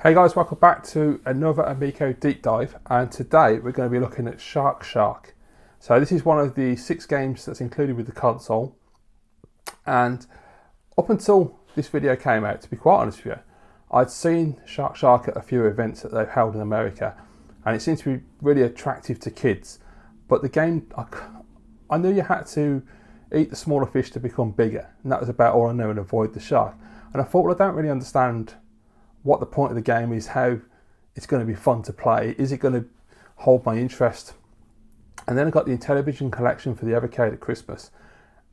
Hey guys, welcome back to another Amico deep dive, and today we're going to be looking at Shark. So this is one of the 6 games that's included with the console, and up until this video came out, to be quite honest with you, I'd seen Shark at a few events that they've held in America, and it seemed to be really attractive to kids. But the game, I knew you had to eat the smaller fish to become bigger, and that was about all I knew, and avoid the shark. And I thought, well, I don't really understand what the point of the game is, how it's going to be fun to play, is it going to hold my interest? And then I got the Intellivision collection for the Evercade at Christmas,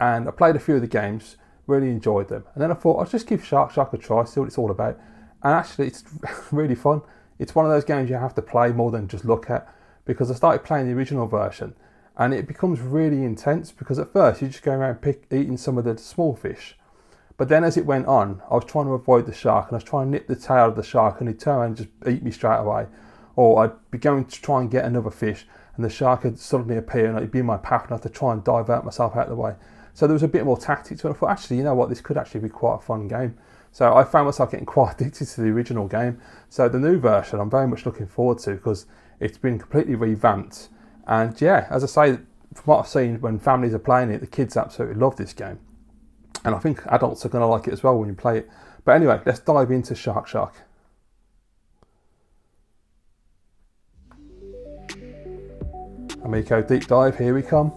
and I played a few of the games, really enjoyed them, and then I thought I'll just give Shark a try, see what it's all about. And actually it's really fun. It's one of those games you have to play more than just look at, because I started playing the original version and it becomes really intense, because at first you just go around eating some of the small fish. But then as it went on, I was trying to avoid the shark, and I was trying to nip the tail of the shark, and he'd turn around and just eat me straight away. Or I'd be going to try and get another fish, and the shark would suddenly appear and it'd be in my path, and I'd have to try and divert myself out of the way. So there was a bit more tactics to it. I thought, actually, you know what, this could actually be quite a fun game. So I found myself getting quite addicted to the original game. So the new version I'm very much looking forward to, because it's been completely revamped. And yeah, as I say, from what I've seen when families are playing it, the kids absolutely love this game. And I think adults are going to like it as well when you play it. But anyway, let's dive into Shark. Amico deep dive, here we come.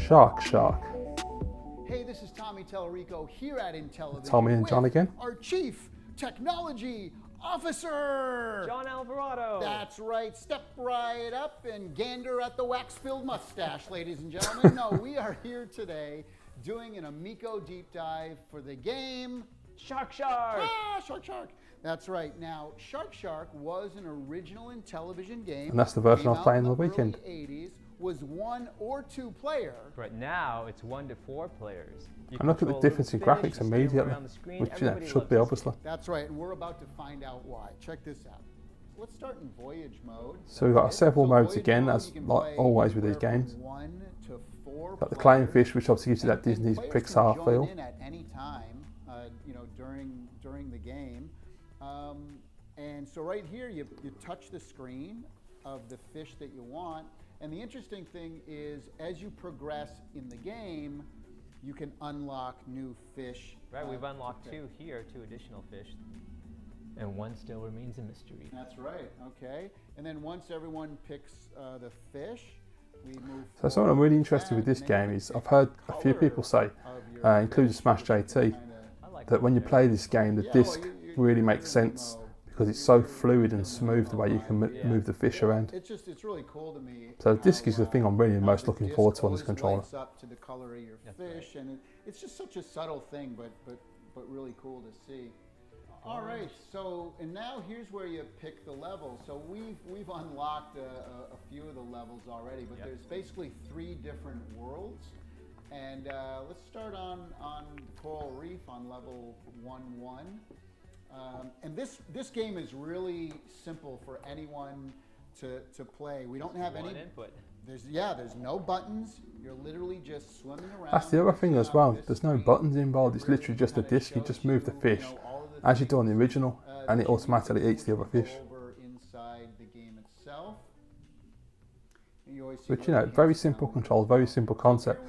Shark. Hey, this is Tommy Tellerico here at Intellivision. Tommy and John again. Our Chief Technology Officer, John Alvarado. That's right. Step right up and gander at the wax-filled mustache, ladies and gentlemen. No, we are here today doing an Amico deep dive for the game Shark. Shark. That's right. Now, Shark was an original Intellivision game. And that's the version I was playing on the weekend. Early 80s, was 1 or 2 player. But now it's 1 to 4 players. And look at the difference in graphics immediately, which should be obviously. That's right, and we're about to find out why. Check this out. Let's start in voyage mode. So we've got several modes again, as like always with these games. 1 to 4 Got the claying fish, which obviously gives you that Disney Pixar feel. In at any time, during the game, and so right here you touch the screen of the fish that you want. And the interesting thing is, as you progress in the game, you can unlock new fish. Right, we've unlocked 2 here, 2 additional fish. And 1 still remains a mystery. That's right, okay. And then once everyone picks the fish, we move So something I'm really interested with this game is, I've heard a few people say, including Smash JT, that when you play this game, the disc really makes sense, because it's so fluid and smooth the way you can move the fish around. It's really cool to me. So the disc is the thing I'm really most looking forward to on this controller. Lights up to the color of your fish, and it's just such a subtle thing, but really cool to see. All right, so and now here's where you pick the level. So we've unlocked a few of the levels already, but there's basically 3 different worlds. And let's start on the Coral Reef on level 1-1. And this game is really simple for anyone to play. We don't have any input. There's no buttons. You're literally just swimming around. That's the other thing as well. There's no buttons involved. It's literally just a disc. You just move the fish as you do on the original, and it automatically eats the other fish. Inside the game itself. Which, very simple controls, very simple concept.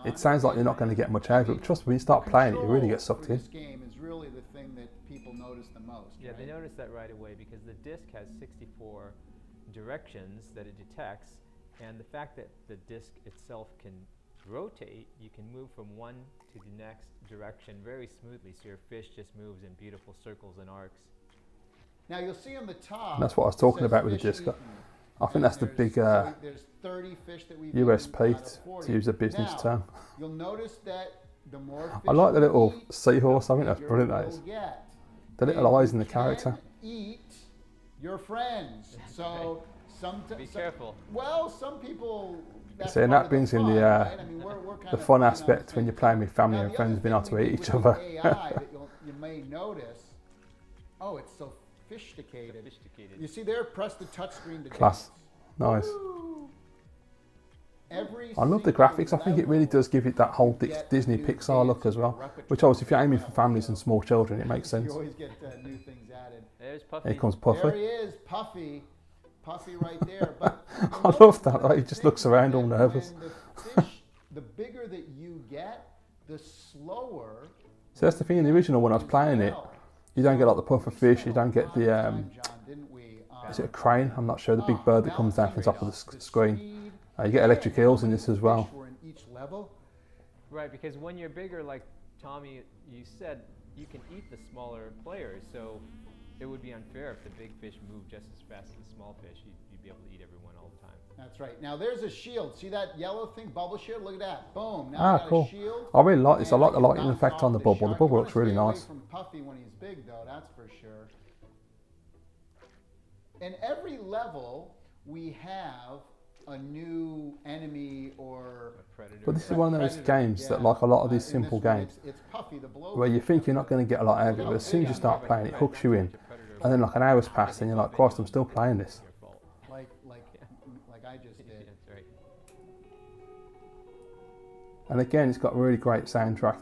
It sounds like you're not going to get much out of it, but trust me, when you start playing it, you really get sucked in. This game is really the thing that people notice the most. Yeah, they notice that right away, because the disc has 64 directions that it detects, and the fact that the disc itself can rotate, you can move from one to the next direction very smoothly, so your fish just moves in beautiful circles and arcs. Now you'll see on the top. And that's what I was talking about with the disc. I think that's the big there's 30 fish that we've USP, to use a business term. You'll notice that the more fish I like the little seahorse. I think that's brilliant. That is. The little eyes in the character. Eat your friends. So Be careful. Well, some people. See, and that brings in the fun aspect when you're playing with family and friends, being able to eat each other. You may notice. Oh, it's so sophisticated. You see there, press the touchscreen to Class. dance. Nice. Woo. I love the graphics. I think it really does give it that whole Disney Pixar look as well. Which obviously, if you're aiming for families and small children, it makes sense. You always get new things added. There's Puffy. Here comes Puffy. There he is, Puffy. Puffy right there. But I love that. Right? He just looks around all nervous. The bigger that you get, the slower. So that's the thing. In the original, when I was playing it, you don't get like the puffer fish. You don't get the is it a crane? I'm not sure. The big bird that comes down from the top of the screen. You get electric eels in this as well. Right, because when you're bigger, like Tommy, you said, you can eat the smaller players, so it would be unfair if the big fish moved just as fast as the small fish. You'd be able to eat everyone all the time. That's right. Now there's a shield. See that yellow thing, bubble shield? Look at that. Boom. Now I got cool. a shield. I really like this. I like the lighting effect on the bubble. The bubble looks really nice. From Puffy when he's big, though, that's for sure. In every level, we have a new enemy or A predator. But this is one of those games that, like a lot of these simple games, it's Puffy the blow. where you think you're not going to get a lot out of it, but as soon as you start playing, it hooks you in. And then like an hour's passed and you're like, Christ, I'm still playing this. Like I just did. That's right. And again, it's got a really great soundtrack.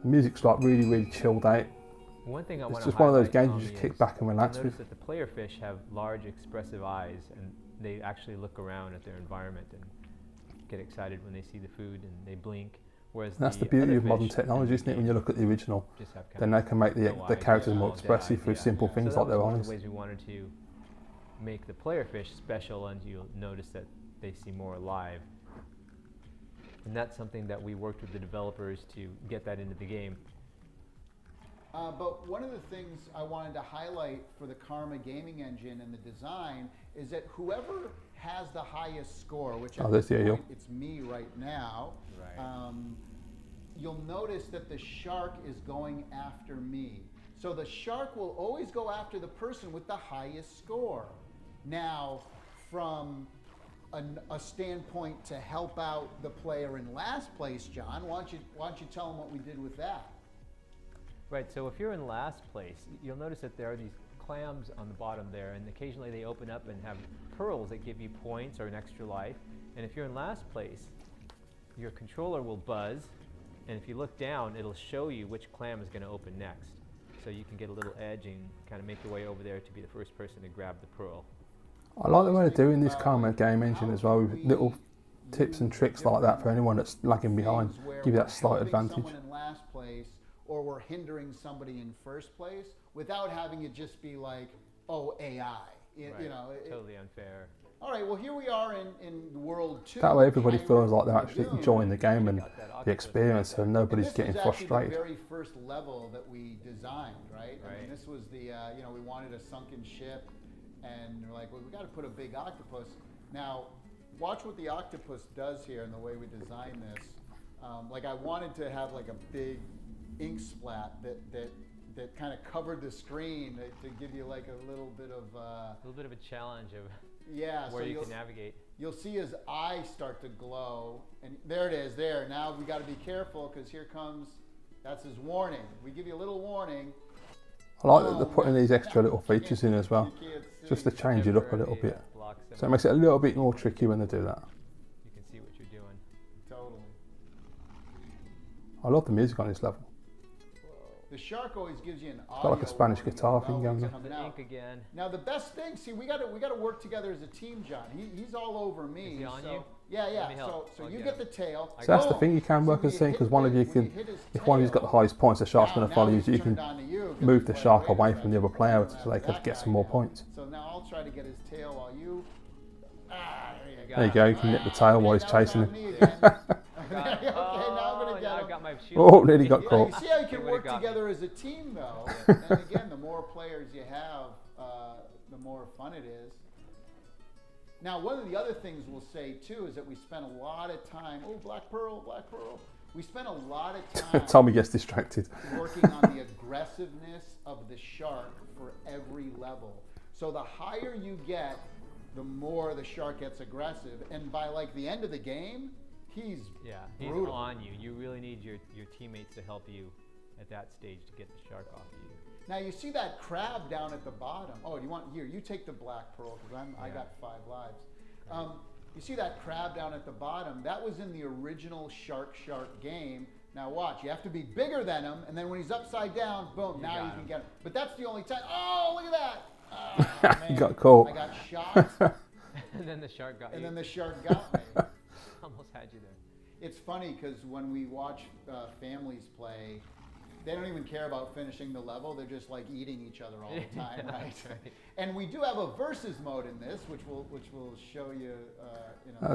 The music's like really, really chilled out. One thing I It's want just to one of those highlight, games you Tommy, just kick is back and relax you'll with. notice that the player fish have large expressive eyes, and they actually look around at their environment and get excited when they see the food, and they blink. Whereas And that's the beauty other of modern fish technology, isn't it? When you look at the original, just have then they can make the characters more expressive through simple things so like that their was one of eyes. the ways we wanted to make the player fish special, and you'll notice that they seem more alive. And that's something that we worked with the developers to get that into the game. But one of the things I wanted to highlight for the Karma gaming engine and the design is that whoever has the highest score, which at this point it's me right now, Right. You'll notice that the shark is going after me. So the shark will always go after the person with the highest score. Now, from a standpoint to help out the player in last place, John, why don't you tell them what we did with that? Right, so if you're in last place, you'll notice that there are these clams on the bottom there, and occasionally they open up and have pearls that give you points or an extra life. And if you're in last place, your controller will buzz, and if you look down, it'll show you which clam is going to open next. So you can get a little edge and kind of make your way over there to be the first person to grab the pearl. I like the way they're doing this Karma game engine as well, with little tips and tricks like that for anyone that's lagging behind, give you that slight advantage. Someone in last place, or we're hindering somebody in first place, without having it just be like, oh, AI. Right. You know, Totally unfair. All right, well, here we are in World 2. That way everybody feels like they're Pirate actually Lagoon. enjoying the game and the experience, and nobody's And this getting was actually frustrated. the very first level that we designed, right? I mean, Right. this was the, we wanted a sunken ship, and we're like, well, we got to put a big octopus. Now, watch what the octopus does here and the way we designed this. Like, I wanted to have like a big ink splat that kind of covered the screen to give you like a little bit of A little bit of a challenge of so where you can navigate. You'll see his eyes start to glow, and there it is. There now we got to be careful because here comes. That's his warning. We give you a little warning. I like that they're putting these extra little features in as well, You can't see. just to change it up a little bit. Blocks them. So it makes it a little bit more tricky when they do that. You can see what you're doing. Totally. I love the music on this level. The shark always gives you an audio. got like a Spanish warning guitar about thing what's going on. coming The out. ink again. Now the best thing, see, we got to work together as a team, John. He's all over me. Is he on so, you? Yeah, Let yeah. me help. So I'll you get get him. the tail. So that's the Boom. thing, you can work See, as a team, when because hit one of you when can, hit his if one of you's got the tail, highest points, the shark's going to follow you, he's so you turned can on to you, 'cause move it's the like, shark wait a away from the second, other player what's so they that could get guy some more now? points. So now I'll try to get his tail while you. There you There you go, you can nip the tail while he's chasing him. Okay, now I'm gonna now get I've got him. my shield. Oh, nearly got Yeah, caught. you see how you He can would've work got me. together as a team, though. And again, the more players you have, the more fun it is. Now, one of the other things we'll say too is that we spent a lot of time. Oh, black pearl, black pearl. We spent a lot of time Tommy gets distracted. working on the aggressiveness of the shark for every level. So the higher you get, the more the shark gets aggressive. And by like the end of the game, he's He's brutal. on you. You really need your teammates to help you at that stage to get the shark off of you. Now you see that crab down at the bottom. Oh, do you want here? You take the black pearl because I got 5 lives. You see that crab down at the bottom? That was in the original Shark game. Now watch, you have to be bigger than him, and then when he's upside down, boom, now you can get him. But that's the only time. Oh, look at that! Oh, You got caught. I got shot, And then the shark got you. and then the shark got me. Almost had you there. It's funny because when we watch families play, they don't even care about finishing the level. They're just like eating each other all the time, right? That's right. And we do have a versus mode in this, which will show you.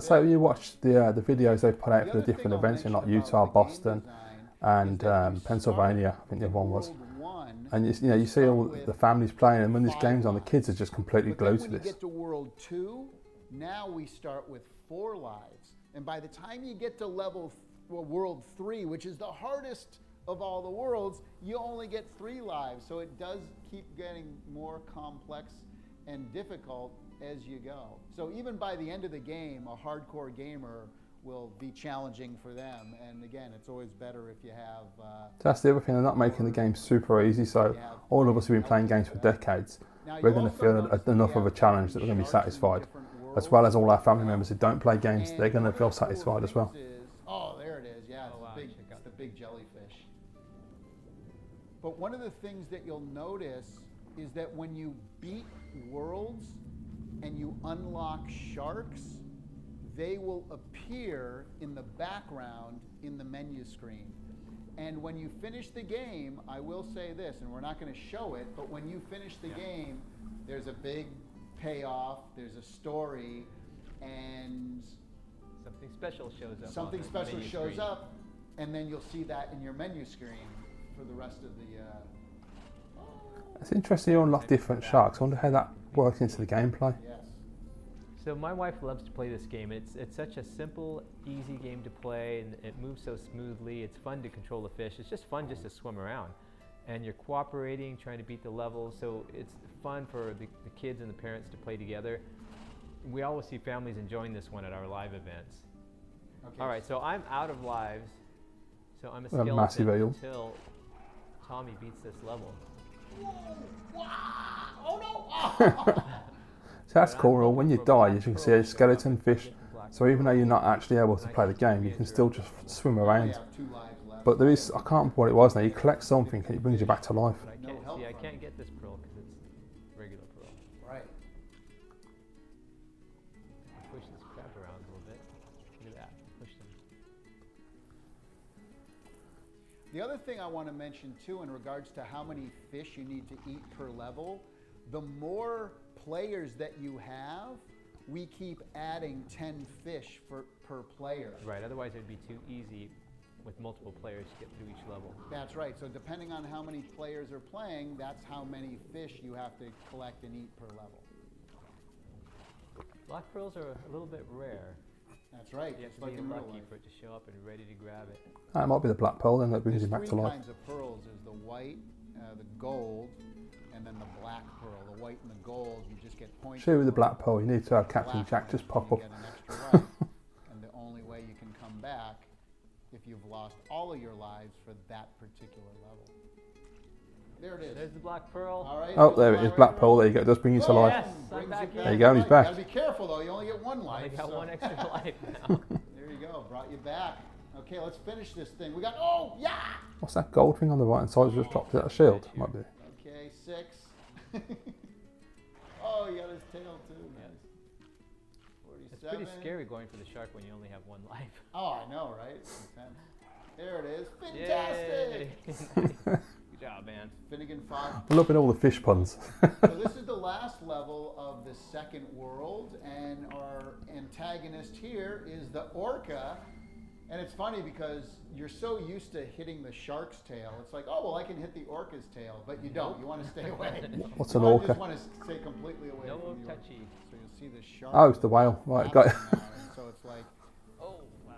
So you watch the videos they put out The for the other thing different I'll events in like mention about Utah, the game Boston, design and is that you Pennsylvania. start I think the other one was. World 1, And you see all the families playing, and when this game's on, the kids are just completely but then glued to when you this. get to World 2, now we start with 4 lives. And by the time you get to World 3, which is the hardest of all the worlds, you only get 3 lives. So it does keep getting more complex and difficult as you go. So even by the end of the game, a hardcore gamer will be challenging for them. And again, it's always better if you have... That's the other thing, they're not making the game super easy, so all of us who've been playing games for decades, we're going to feel enough of a challenge that we're going to be satisfied. As well as all our family members who don't play games, they're going to feel satisfied as well. Oh, there it is. Yeah, it's the big jellyfish. But one of the things that you'll notice is that when you beat worlds and you unlock sharks, they will appear in the background in the menu screen. And when you finish the game, I will say this, and we're not going to show it, but when you finish the game, there's a big payoff, there's a story, and Something special shows up. something on the special menu shows screen. up, and then you'll see that in your menu screen for the rest of the... It's interesting you unlock different sharks. I wonder how that works into the gameplay. Yes. So my wife loves to play this game. It's such a simple, easy game to play, and it moves so smoothly. It's fun to control the fish. It's just fun just to swim around. And you're cooperating, trying to beat the levels, so it's fun for the kids and the parents to play together. We always see families enjoying this one at our live events. Okay. All right, so I'm out of lives, so I'm a We have a massive skeleton eel. until Tommy beats this level. Wow. Oh no! So that's cool. When you die, you can see a skeleton fish. So even though you're not actually able to play the game, you can still just swim You around. have 2 lives left. But there is, I can't remember what it was now, you collect something and it brings you back to life. But I No can't help see. I from can't it. get this pearl because it's regular pearl. Right. Push this crab around a little bit. Look at that. Push them. The other thing I want to mention too in regards to how many fish you need to eat per level, the more players that you have, we keep adding 10 fish per player. Right. Otherwise, it'd be too easy with multiple players to get through each level. That's right. So depending on how many players are playing, that's how many fish you have to collect and eat per level. Black pearls are a little bit rare. That's right. You have Just to like be in real lucky life. for it to show up and ready to grab it. That might be the black pearl then that brings There's you back 3 to life. kinds of pearls. There's the white, the gold, and then the black pearl. The white and the gold, you just get points. Sure, with the for. black pearl, you need to have Captain Black Jack one, just pop you up. get an extra life, and the only way you can come back if you've lost all of your lives for that particular level. There it is. There's the black pearl. All right. Oh, there's there the it is, right black pearl, roll. there you go, it does bring you to Oh, life. Yes, I'm brings back it here. There you go, he's You back. gotta be careful though, you only get 1 I life. got so- 1 extra life now. There you go, brought you back. Okay, let's finish this thing. We got, oh, yeah! What's that gold thing on the right hand side? Just dropped it, a shield? Might be. Okay, 6. Oh, you got his tail too, nice. 47. It's pretty scary going for the shark when you only have 1 life. Oh, I know, right? It's intense. There it is. Fantastic! Yay. Good job, man. Finnegan Fox. I'm loving all the fish puns. So this is the last level of the second world, and our antagonist here is the orca. And it's funny because you're so used to hitting the shark's tail. It's like, oh, well, I can hit the orca's tail, but you don't. You want to stay away. What's You an wanna orca? just want to stay completely away No from the orca. touchy. So you'll see the shark. Oh, it's the whale. Right, got it. now, and so it's like, Oh, wow.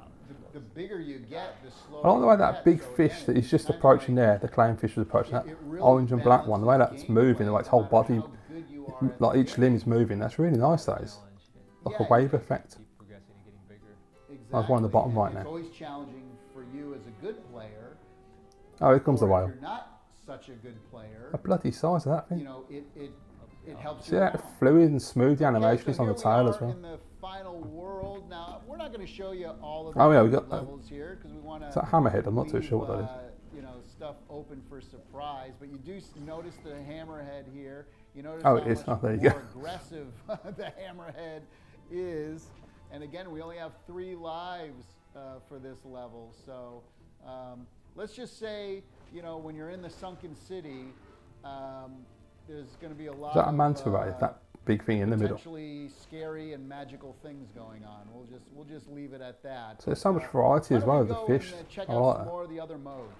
the bigger you get, the slower I like the way you that get. big So fish again, that it's he's just kinda approaching like- there, the clownfish was approaching that it really orange and black one, the way balances that's moving, the way its whole gameplay, no matter body, how good you are at like the each game. limb is moving, that's really nice that is. Challenge. Like Yeah, a wave effect. Keep progressing and getting bigger. Exactly. one on the bottom and right it's now. always challenging for you as a good player. Oh, here comes the or if whale. you're not such a good player, The bloody size of that you thing. know, it helps See you how along. fluid and smooth the Okay, animation so is on the here we tail as are well. in the final world. not going to show you all of the Oh, yeah, we got levels here because we want to. Is that Hammerhead? I'm not too sure what that is. You know, stuff open for surprise, but you do notice the hammerhead here. You notice Oh, how it is. much Oh, there you more go. aggressive the hammerhead is. And again, we only have 3 lives for this level. So let's just say, you know, when you're in the sunken city, there's going to be a lot Is that a of manta ray? That big thing in the middle. potentially scary and magical things going on. We'll just leave it at that. So there's so much variety as well of the fish. Check I out like some that. more of the other modes.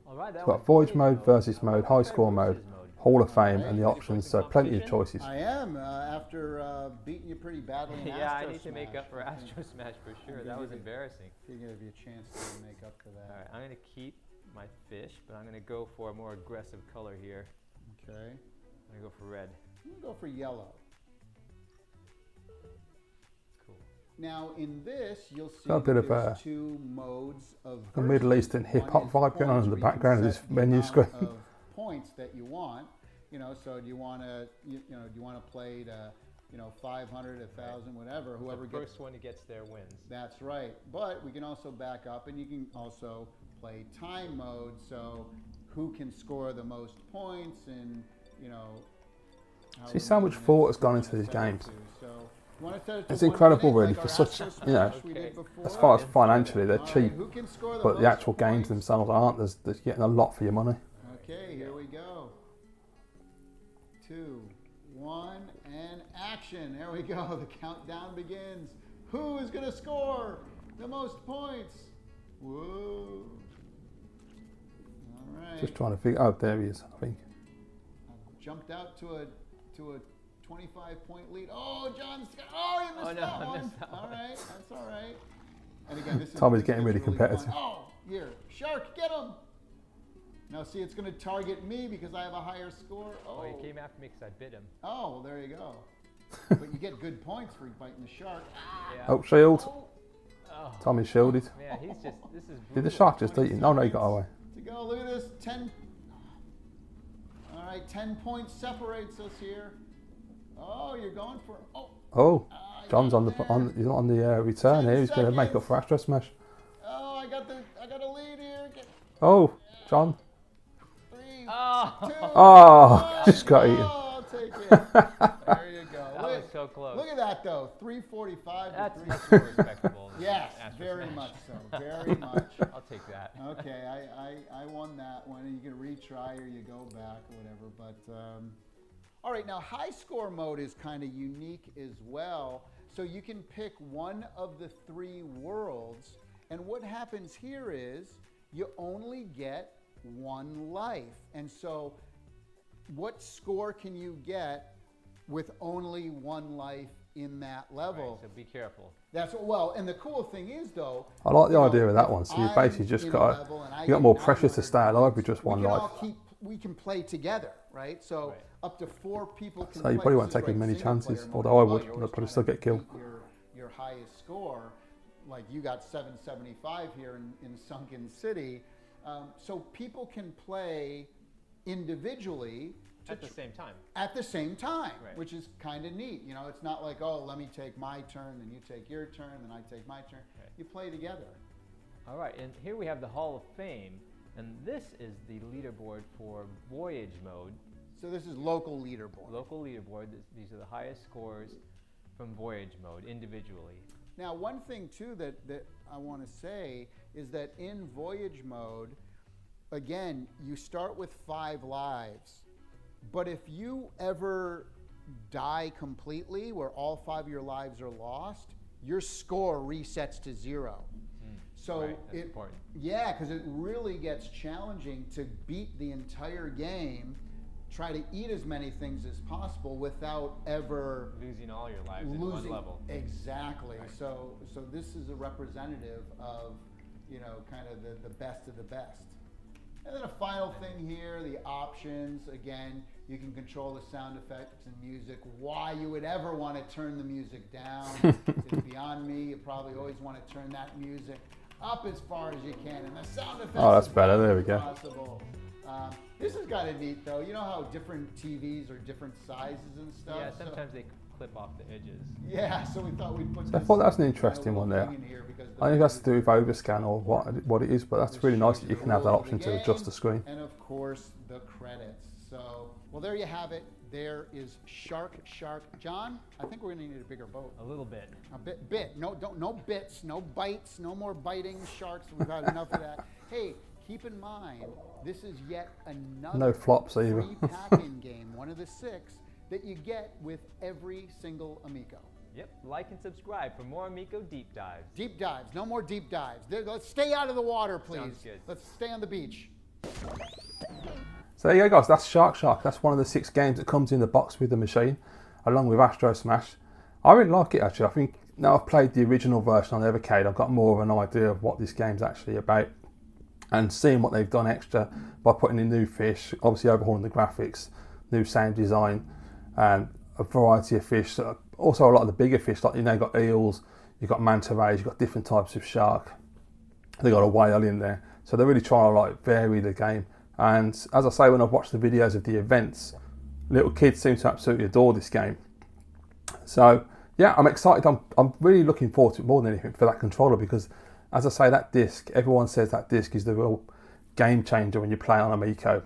All right, that It's got was voyage mode, versus mode, high score mode, Hall of Fame, and the options. So plenty of choices. I am after beating you pretty badly in Yeah, I Astro need to make Smash. up for Astro Smash for sure. That was embarrassing. If you give you a chance to make up for All that. right, I'm going to keep my fish, but I'm going to go for a more aggressive color here. Okay. I'm going to go for red. I'm gonna go for yellow. Cool. Now in this, you'll see Got a bit of there's 2 modes of A Middle Eastern hip hop vibe going on in the background of this menu screen. Of points that you want, you know. So do you want to, do you want to play to, 500, 1,000, whatever. Whoever The gets first one who gets there wins. That's right. But we can also back up, and you can also play time mode. So who can score the most points, and See, so much thought has gone into these games. So you want to set it to It's 1 incredible, minute, really, like for our such, Astro you know, Smash we did before. as far as financially, they're All right, cheap, who can score but the most actual games points? themselves aren't. There's getting a lot for your money. Okay, here we go. 2, 1, and action. There we go. The countdown begins. Who is going to score the most points? Whoa. All right. Just trying to figure. Oh, there he is. I think. Jumped out to a 25-point lead. Oh, John's got. Oh, you missed that I one. missed that All one. right, that's all right. And again, this is Tommy's this getting is really competitive. fun. Oh, here, Shark, get him. Now see, it's going to target me because I have a higher score. Oh, he came after me because I bit him. Oh, well, there you go. But you get good points for biting the shark. Yeah. Oh, shield. Oh, Tommy's shielded. man, he's just, this is Did the brutal. shark just eat him? Oh, no, he got away. To go, look at this. 10. All right, 10 points separates us here. Oh, you're going for. Oh. Oh, I John's got on the there. he's on the return 10 here. He's going to make up seconds. for Astro Smash. Oh, I got a lead here. Oh, John. 3, Oh. 2. Oh, just got eaten. Oh, I'll take it. There you go. That was so close. Look at that though. 345 to That's 3. much more respectable. than Yes, Astro very Smash. much so. Very much. I'll take that. Okay, I won that one. You can retry or you go back or whatever. But all right, now high score mode is kind of unique as well. So you can pick one of the 3 worlds, and what happens here is you only get 1 life. And so what score can you get with only 1 life in that level? Right, so be careful. That's well, and the cool thing is though, I like the you know, idea of that if one. So you I'm basically just in a got level and I you got get more pressure to 900 stay alive with just we 1 can life. all we can play together, right? So Right. up to 4 people can So you play. probably This won't is take great as many single player chances, mode although I as well. would, You're but always I'd probably trying still to get killed. beat your highest score, like you got 775 here in Sunken City. So people can play individually At the same time. at the same time, Right. which is kind of neat. You know, it's not like, oh, let me take my turn, then you take your turn, then I take my turn. Right. You play together. All right, and here we have the Hall of Fame, and this is the leaderboard for Voyage mode. So this is local leaderboard. Local leaderboard, these are the highest scores from Voyage mode individually. Now, one thing too that I want to say is that in Voyage mode, again, you start with 5 lives, but if you ever die completely, where all 5 of your lives are lost, your score resets to 0. So Right, that's important. yeah, because it really gets challenging to beat the entire game, try to eat as many things as possible without ever Losing all your lives in one level. Exactly. Right. So this is a representative of, kind of the best of the best. And then a final thing here, the options. Again, you can control the sound effects and music. Why you would ever want to turn the music down is beyond me. You probably always want to turn that music up as far as you can. And the sound effects Oh, that's as better. fast There we as go. possible. This is kind of neat, though. You know how different TVs are different sizes and stuff? Yeah, sometimes they clip off the edges. Yeah, so we thought we'd put I thought that was an interesting one there. I think that's to do with overscan or what it is, but that's really nice that you can have that option to adjust the screen. And of course, the credits. So, well, there you have it. There is Shark. John, I think we're going to need a bigger boat. A little bit. A bit. No bits, no bites, no more biting sharks. We've had enough of that. Hey, keep in mind, this is yet another No flops either. free pack-in game, one of the 6 that you get with every single Amico. Yep, like and subscribe for more Amico deep dives. Deep dives, no more deep dives. Let's stay out of the water, please. Sounds good. Let's stay on the beach. So there you go, guys. That's Shark. That's one of the 6 games that comes in the box with the machine, along with Astro Smash. I really like it, actually. I think now I've played the original version on the Evercade, I've got more of an idea of what this game's actually about. And seeing what they've done extra by putting in new fish, obviously overhauling the graphics, new sound design, and a variety of fish. Also a lot of the bigger fish, like, you know, you've got eels, you've got manta rays, you've got different types of shark. They've got a whale in there. So they're really trying to like vary the game. And as I say, when I've watched the videos of the events, little kids seem to absolutely adore this game. So yeah, I'm excited. I'm really looking forward to it more than anything for that controller, because as I say, that disc, everyone says that disc is the real game changer when you play on Amico.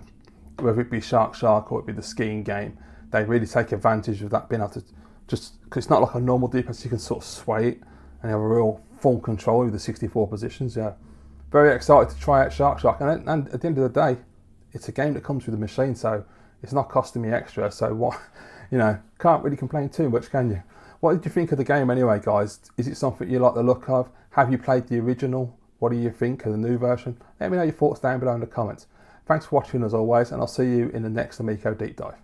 Whether it be Shark or it be the skiing game, they really take advantage of that, being able to just, because it's not like a normal D-pad, so you can sort of sway it and have a real full control with the 64 positions. Yeah, very excited to try out Shark. And at the end of the day, it's a game that comes with the machine, so it's not costing me extra. So what, you know, can't really complain too much, can you? What did you think of the game anyway, guys? Is it something you like the look of? Have you played the original? What do you think of the new version? Let me know your thoughts down below in the comments. Thanks for watching as always, and I'll see you in the next Amico Deep Dive.